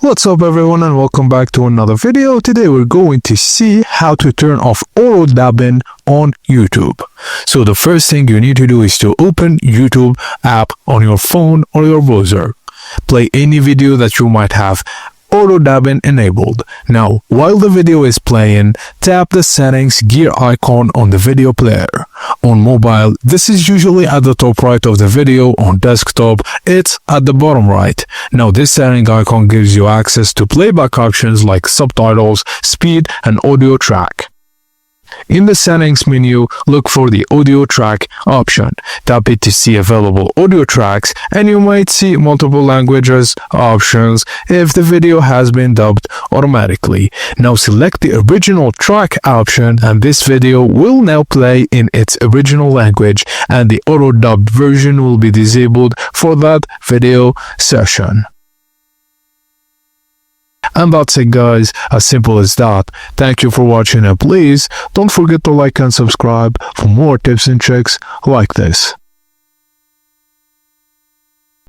What's up everyone and welcome back to another video. Today we're going to see how to turn off auto dubbing on YouTube. So the first thing you need to do is to open YouTube app on your phone or your browser. Play any video that you might have auto dubbing enabled. Now, while the video is playing, tap the settings gear icon on the video player. On mobile, this is usually at the top right of the video. On desktop, it's at the bottom right. Now, this setting icon gives you access to playback options like subtitles, speed, and audio track. In the settings menu, look for the audio track option. Tap it to see available audio tracks, and you might see multiple languages options if the video has been dubbed automatically. Now select the original track option, and this video will now play in its original language, and the auto dubbed version will be disabled for that video session. And that's it guys, as simple as that. Thank you for watching, and please don't forget to like and subscribe for more tips and tricks like this.